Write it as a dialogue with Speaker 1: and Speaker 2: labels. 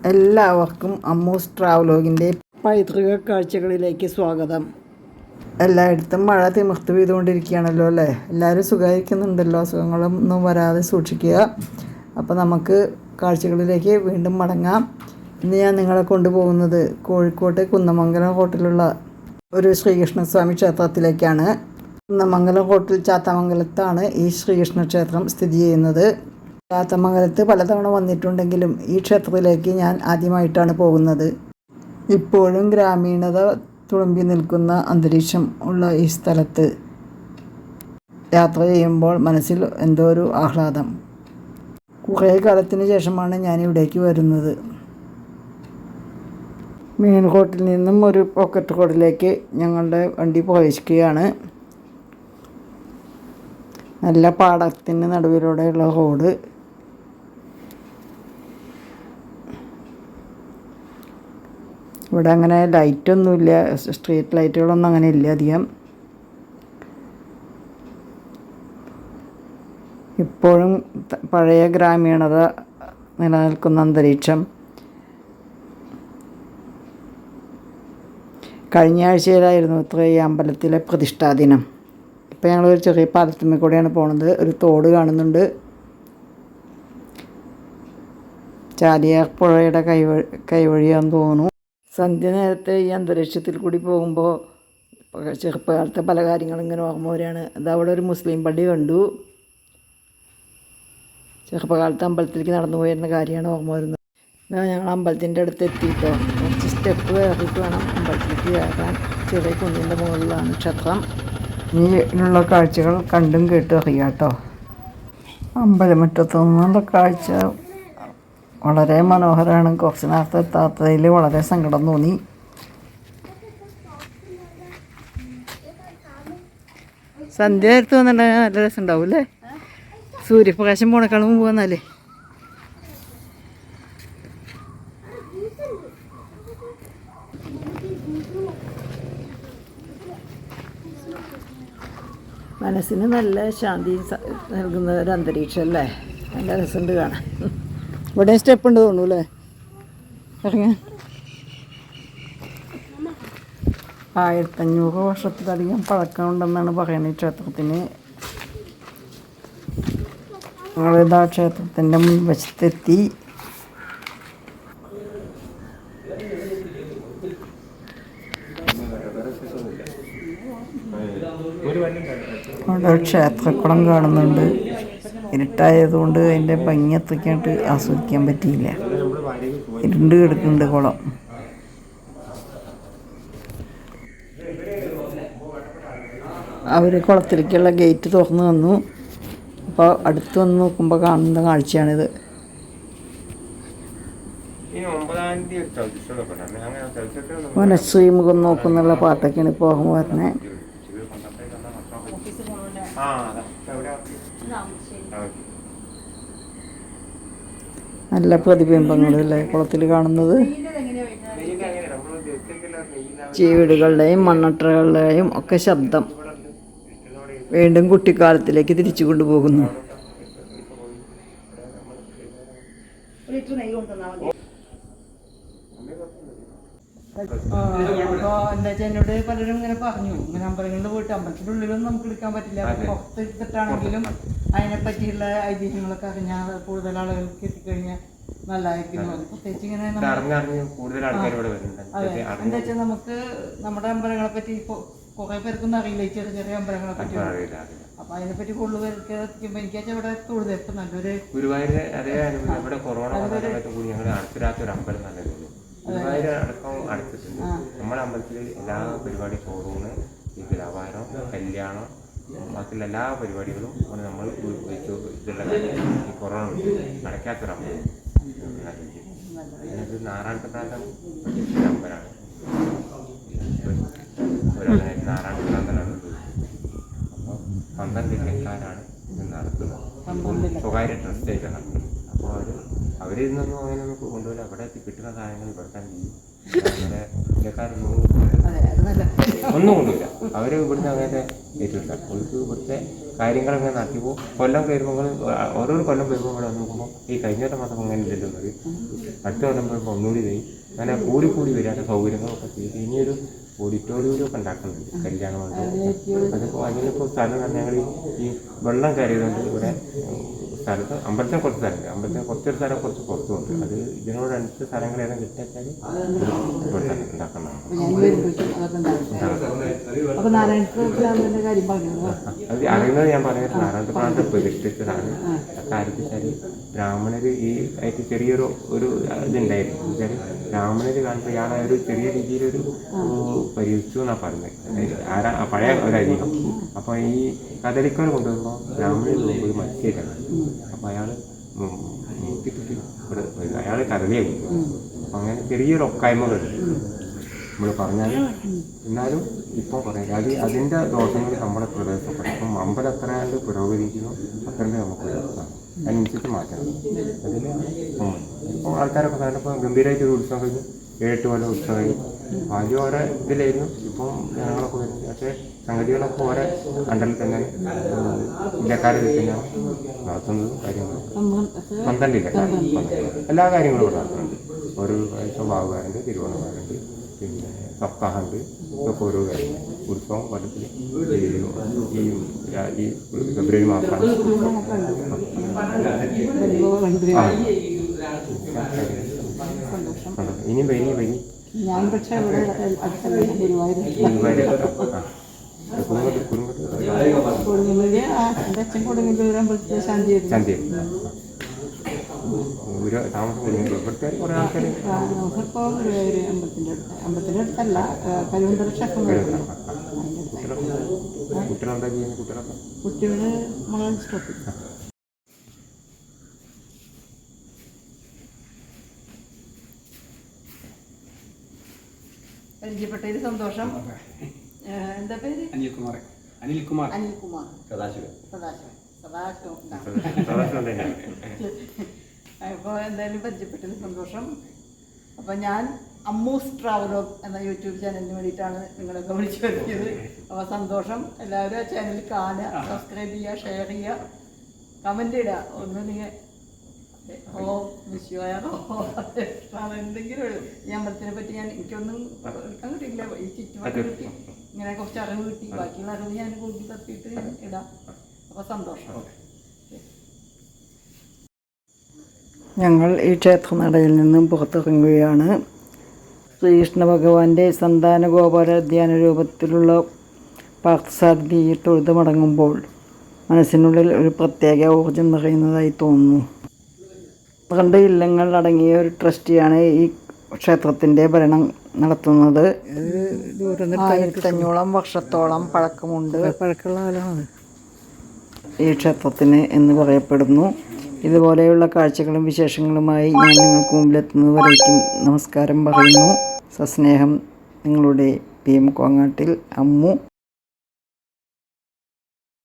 Speaker 1: എല്ലാവർക്കും അമ്മൂസ് ട്രാവലോഗിൻ്റെ പൈതൃക കാഴ്ചകളിലേക്ക് സ്വാഗതം. എല്ലായിടത്തും മഴ തിമിർത്ത് പെയ്തുകൊണ്ടിരിക്കുകയാണല്ലോ അല്ലേ? എല്ലാവരും സുഖമായിരിക്കുന്നുണ്ടല്ലോ? അസുഖങ്ങളൊന്നും വരാതെ സൂക്ഷിക്കുക. അപ്പോൾ നമുക്ക് കാഴ്ചകളിലേക്ക് വീണ്ടും മടങ്ങാം. ഇന്ന് ഞാൻ നിങ്ങളെ കൊണ്ടുപോകുന്നത് കോഴിക്കോട്ടെ കുന്നമംഗലം റോട്ടിലുള്ള ഒരു ശ്രീകൃഷ്ണസ്വാമി ക്ഷേത്രത്തിലേക്കാണ്. കുന്നമംഗലം റോട്ടിൽ ചാത്തമംഗലത്താണ് ഈ ശ്രീകൃഷ്ണ ക്ഷേത്രം സ്ഥിതി ചെയ്യുന്നത്. ചാത്തമംഗലത്ത് പലതവണ വന്നിട്ടുണ്ടെങ്കിലും ഈ ക്ഷേത്രത്തിലേക്ക് ഞാൻ ആദ്യമായിട്ടാണ് പോകുന്നത്. ഇപ്പോഴും ഗ്രാമീണത തുളുമ്പി നിൽക്കുന്ന അന്തരീക്ഷം ഉള്ള ഈ സ്ഥലത്ത് യാത്ര ചെയ്യുമ്പോൾ മനസ്സിൽ എന്തോ ഒരു ആഹ്ലാദം. കുറേ കാലത്തിന് ശേഷമാണ് ഞാൻ ഇവിടേക്ക് വരുന്നത്. മെയിൻ റോഡിൽ നിന്നും ഒരു പോക്കറ്റ് റോഡിലേക്ക് ഞങ്ങളുടെ വണ്ടി പ്രവേശിക്കുകയാണ്. നല്ല പാടത്തിന് നടുവിലൂടെയുള്ള റോഡ്. ഇവിടെ അങ്ങനെ ലൈറ്റൊന്നുമില്ല, സ്ട്രീറ്റ് ലൈറ്റുകളൊന്നും അങ്ങനെ ഇല്ല അധികം. ഇപ്പോഴും പഴയ ഗ്രാമീണത നിലനിൽക്കുന്ന അന്തരീക്ഷം. കഴിഞ്ഞ ആഴ്ചയിലായിരുന്നു ഈ അമ്പലത്തിലെ പ്രതിഷ്ഠാ ദിനം. ഇപ്പോൾ ഞങ്ങളൊരു ചെറിയ പാലത്തിന്മേൽ കൂടെയാണ് പോകുന്നത്. ഒരു തോട് കാണുന്നുണ്ട്. ചാലിയാർ പുഴയുടെ കൈവഴിയാന്ന് തോന്നുന്നു. സന്ധ്യ നേരത്തെ ഈ അന്തരീക്ഷത്തിൽ കൂടി പോകുമ്പോൾ ചെറുപ്പകാലത്തെ പല കാര്യങ്ങളും ഇങ്ങനെ ഓർമ്മ വരികയാണ്. അതവിടെ ഒരു മുസ്ലിം പള്ളി കണ്ടു. ചെറുപ്പകാലത്ത് അമ്പലത്തിലേക്ക് നടന്നു പോയിരുന്ന കാര്യമാണ് ഓർമ്മ വരുന്നത്. ഞങ്ങൾ അമ്പലത്തിൻ്റെ അടുത്ത് എത്തിയിട്ടോ. കുറച്ച് സ്റ്റെപ്പ് കയറിയിട്ട് വേണം അമ്പലത്തിലേക്ക് കയറാൻ. ചെറിയ കുന്നിൻ്റെ മുകളിലാണ് ക്ഷേത്രം. ഇനിയുള്ള കാഴ്ചകൾ കണ്ടും കേട്ടും അറിയാം കേട്ടോ. അമ്പലമുറ്റത്തു നിന്നുള്ള കാഴ്ച വളരെ മനോഹരമാണ്. കുറച്ച് നേരത്തെ എത്താത്തതിൽ വളരെ സങ്കടം തോന്നി. സന്ധ്യ നേരത്ത് വന്നിട്ടുണ്ടെങ്കിൽ നല്ല രസം ഉണ്ടാവും അല്ലേ? സൂര്യപ്രകാശം പോണേക്കാളും മുമ്പ് വന്നാലേ. മനസ്സിന് നല്ല ശാന്തി നൽകുന്ന ഒരു അന്തരീക്ഷം അല്ലേ? നല്ല രസമുണ്ട് കാണാൻ. ഇവിടെ സ്റ്റെപ്പ് ഉണ്ട് തോന്നുന്നു അല്ലേ? ഇറങ്ങാൻ 1500 വർഷത്തിലധികം പഴക്കമുണ്ടെന്നാണ് പറയുന്നത് ഈ ക്ഷേത്രത്തിന്. ഞങ്ങളിതാ ക്ഷേത്രത്തിൻ്റെ മുൻവശത്തെത്തി. അവിടെ ക്ഷേത്രക്കുളം കാണുന്നുണ്ട്. ഇരുട്ടായതുകൊണ്ട് അതിൻ്റെ ഭംഗി അത്രയ്ക്കായിട്ട് ആസ്വദിക്കാൻ പറ്റിയില്ല. ഇരുണ്ട് കിടക്കുന്നുണ്ട് കുളം. അവർ കുളത്തിലേക്കുള്ള ഗേറ്റ് തുറന്നു തന്നു. അപ്പോൾ അടുത്ത് വന്ന് നോക്കുമ്പോൾ കാണുന്ന കാഴ്ചയാണിത്. മനശ്രീമുഖം നോക്കുന്നുള്ള പാട്ടൊക്കെയാണ് ഇപ്പോൾ ഓർമ്മ വരുന്നത്. നല്ല പ്രതിബിംബങ്ങളല്ലേ കുളത്തിൽ കാണുന്നത്. ചീവീടുകളുടെയും മണ്ണട്ടകളുടെയും ഒക്കെ ശബ്ദം വീണ്ടും കുട്ടിക്കാലത്തിലേക്ക് തിരിച്ചു കൊണ്ടുപോകുന്നു. എന്താ വെച്ചാൽ എന്നോട് പലരും ഇങ്ങനെ പറഞ്ഞു, ഇങ്ങനെ അമ്പലങ്ങളിൽ പോയിട്ട് അമ്പലത്തിൻ്റെ ഉള്ളിലൊന്നും നമുക്ക് എടുക്കാൻ പറ്റില്ല. പുറത്തെടുത്തിട്ടാണെങ്കിലും അതിനെ പറ്റിയുള്ള ഐതിഹ്യങ്ങളൊക്കെ അറിഞ്ഞാൽ കൂടുതൽ ആളുകൾക്ക് എത്തിക്കഴിഞ്ഞാൽ നല്ലതായിരിക്കും. പ്രത്യേകിച്ച് ഇങ്ങനെ അതെ, എന്താ വെച്ചാൽ നമുക്ക് നമ്മുടെ അമ്പലങ്ങളെ പറ്റി കുറേ പേർക്കൊന്നും അറിയില്ല, ഈ ചെറിയ ചെറിയ അമ്പലങ്ങളെ പറ്റി. അപ്പൊ അതിനെപ്പറ്റി കൂടുതൽ പേർക്ക് എത്തിക്കുമ്പോൾ എനിക്ക് വെച്ചാൽ ഇവിടെ തൊഴുതെപ്പ് നല്ലൊരു
Speaker 2: അടക്കം അടച്ചിട്ടുണ്ട്. നമ്മുടെ അമ്പലത്തിൽ എല്ലാ പരിപാടി ഷോറൂണ്, ഈ വ്യാപാരം, കല്യാണം, ബാക്കിയുള്ള എല്ലാ പരിപാടികളും നമ്മൾ ഇതുള്ള ഈ കൊറോണ അടയ്ക്കാത്തൊരമ്പലം. ഇത് നാറാണപ്രാന്തം അമ്പലമാണ്. നാറാണപ്രാന്തനാണ്. അപ്പോൾ 12 ലക്ഷക്കാരാണ് ഇത് നടത്തുന്നത്. സ്വകാര്യ ട്രസ്റ്റായിട്ടാണ് നടത്തുന്നത്. അപ്പോൾ അവരിന്നൊന്നും അങ്ങനെയൊന്നും കൊണ്ടുപോയില്ല. അവിടെ കിട്ടുന്ന സാധനങ്ങൾ ഇവിടെ തന്നെ അങ്ങനെ ഇന്ത്യക്കാരൊന്നും ഒന്നും കൊണ്ടുപോയില്ല. അവർ ഇവിടുന്ന് അങ്ങനത്തെ ഏറ്റവും സ്ഥലം അവർക്ക് ഇവിടുത്തെ കാര്യങ്ങളങ്ങനെ നടത്തിയപ്പോൾ കൊല്ലം കയറുമ്പോൾ ഓരോരോ കൊല്ലം വരുമ്പോൾ ഇവിടെ വന്ന് നോക്കുമ്പോൾ ഈ കഴിഞ്ഞ മാസം അങ്ങനെ ഇല്ലെന്നത് അടുത്ത കൊല്ലം വരുമ്പോൾ ഒന്നുകൂടി ചെയ്യും അങ്ങനെ കൂടി വരാത്ത സൗകര്യങ്ങളൊക്കെ ചെയ്ത് ഇനിയൊരു ഓഡിറ്റോറിയമൊക്കെ ഉണ്ടാക്കുന്നുണ്ട് കല്യാണ മണ്ഡപം. അതിപ്പോൾ അതിനിപ്പോൾ സ്ഥലം ഞങ്ങൾ ഈ വെള്ളം കയറിയതുകൊണ്ട് ഇവിടെ സ്ഥലത്ത് അമ്പലത്തിന് കുറച്ച് സ്ഥലമുണ്ട്, അമ്പലത്തിന് കുറച്ചൊരു സ്ഥലം കുറച്ച് പുറത്തുമുണ്ട്. അത് ഇതിനോടനുസരിച്ച് സ്ഥലങ്ങൾ ഏതെങ്കിലും കിട്ടിയാൽ ഇവിടെ ഉണ്ടാക്കണം. അത് അറിയുന്നത് ഞാൻ പറയുന്നത് നാരായണപ്രാന്ത പ്രതിഷ്ഠിച്ചതാണ്. കാര്യത്തിച്ചാൽ ബ്രാഹ്മണർ ഈ ആയിട്ട് ചെറിയൊരു ഇതുണ്ടായിരുന്നു വെച്ചാൽ ബ്രാഹ്മണർ കാണുമ്പോൾ ഇയാളെ ഒരു ചെറിയ രീതിയിലൊരു പരിഹരിച്ചു എന്നാണ് പറഞ്ഞത്. പഴയ ഒരു ഐതിഹ്യം. അപ്പോൾ ഈ കദളിക്കൽ കൊണ്ടുവരുമ്പോൾ ബ്രാഹ്മണരിൽ മുമ്പ് ഒരു മത്സ്യമാണ്. അപ്പോൾ അയാൾ മുട്ടിക്കിട്ട് ഇവിടെ അയാൾ കദളിയായി. അപ്പം അങ്ങനെ ചെറിയൊരു ഒക്കായ്മകളുണ്ട് നമ്മൾ പറഞ്ഞാൽ. എന്നാലും ഇപ്പോൾ പറയാം അതിൻ്റെ ദോഷങ്ങൾ നമ്മുടെ പ്രദേശപ്പെடும். അപ്പം അമ്പലം എത്ര കണ്ട് പുരോഗമിക്കുന്നു അത്രയും നമുക്ക് അതിനനുസരിച്ച് മാറ്റണം. അതിലാണ് ഇപ്പോൾ ആൾക്കാരൊക്കെ പറഞ്ഞപ്പോൾ ഗംഭീരമായിട്ടൊരു ഉത്സവം കഴിഞ്ഞു 7 കൊല്ലം ഉത്സവം കഴിഞ്ഞു. ആദ്യം ഓരോ ഇതിലായിരുന്നു, ഇപ്പം ജനങ്ങളൊക്കെ വരുന്നു. പക്ഷേ സംഗതികളൊക്കെ ഓരോ കണ്ടലിൽ തന്നെ ഇല്ലക്കാരിൽ തന്നെയാണ് നടത്തുന്നത്. കാര്യങ്ങളും 12 ഇല്ലക്കാർ എല്ലാ കാര്യങ്ങളും ഇവിടെ നടത്തുന്നുണ്ട്. ഒരു പ്രാവശ്യം ബാബുകാരുണ്ട്, തിരുവോണക്കാരുണ്ട്, പിന്നെ സപ്താഹമുണ്ട്. ഇതൊക്കെ ഓരോ കാര്യം ഉത്സവം കൊല്ലത്തിൽ ഈ ഫെബ്രുവരി മാസമാണ്. ഇനി വരി
Speaker 1: ഞാൻ പക്ഷേ
Speaker 2: ശാന്തി താമസം ഇവിടുത്തെ കുറേ ആൾക്കാർ
Speaker 1: അമ്പലത്തിൻ്റെ അടുത്തല്ല കരുവന്തര ക്ഷേത്രം.
Speaker 2: കുട്ടികളെന്താ ചെയ്യുന്നത്?
Speaker 1: കുട്ടികൾ മകൾ സ്റ്റോപ്പ്. പരിചയപ്പെട്ടതിൽ സന്തോഷം. എന്താ പേര്? അനിൽകുമാർ സദാശിവൻ. അപ്പോൾ എന്തായാലും പരിചയപ്പെട്ടതിൽ സന്തോഷം. അപ്പോൾ ഞാൻ അമ്മൂസ് ട്രാവലോഗ് എന്ന യൂട്യൂബ് ചാനലിന് വേണ്ടിയിട്ടാണ് നിങ്ങളൊക്കെ വിളിച്ചു വരുത്തിയത്. അപ്പോൾ സന്തോഷം. എല്ലാവരും ആ ചാനൽ കാണുക, സബ്സ്ക്രൈബ് ചെയ്യുക, ഷെയർ ചെയ്യുക, കമൻ്റ് ഇടുക. ഒന്ന് നിങ്ങൾ എന്തെങ്കിലും ഈ അമ്പലത്തിനെ പറ്റി എനിക്കൊന്നും എടുക്കാൻ കിട്ടിയില്ല. ഈ ചുറ്റുപാട് കിട്ടി, ഇങ്ങനെ കുറച്ച് അറിവ് കിട്ടി. ബാക്കിയുള്ള അറിവ് ഞാൻ കൂട്ടി തപ്പിയിട്ട് ഇടാം. അപ്പോൾ സന്തോഷം. ഞങ്ങൾ ഈ ക്ഷേത്രനടയിൽ നിന്നും പുറത്തിറങ്ങുകയാണ്. ശ്രീകൃഷ്ണ ഭഗവാന്റെ സന്താന ഗോപാല ധ്യാന രൂപത്തിലുള്ള പാർത്ഥസാരഥിയെ തൊഴുത് മടങ്ങുമ്പോൾ മനസ്സിനുള്ളിൽ ഒരു പ്രത്യേക ഊർജ്ജം നിറയുന്നതായി തോന്നുന്നു. 12 ഇല്ലങ്ങൾ അടങ്ങിയ ഒരു ട്രസ്റ്റിയാണ് ഈ ക്ഷേത്രത്തിൻ്റെ ഭരണം നടത്തുന്നത്. 1500 വർഷത്തോളം പഴക്കമുണ്ട്. പഴക്കമുള്ള കാലമാണ് ഈ ക്ഷേത്രത്തിന് എന്ന് പറയപ്പെടുന്നു. ഇതുപോലെയുള്ള കാഴ്ചകളും വിശേഷങ്ങളുമായി ഞാൻ നിങ്ങൾക്ക് മുമ്പിലെത്തുന്നതുവരേക്കും നമസ്കാരം പറയുന്നു. സസ്നേഹം, നിങ്ങളുടെ PM കോങ്ങാട്ടിൽ അമ്മു.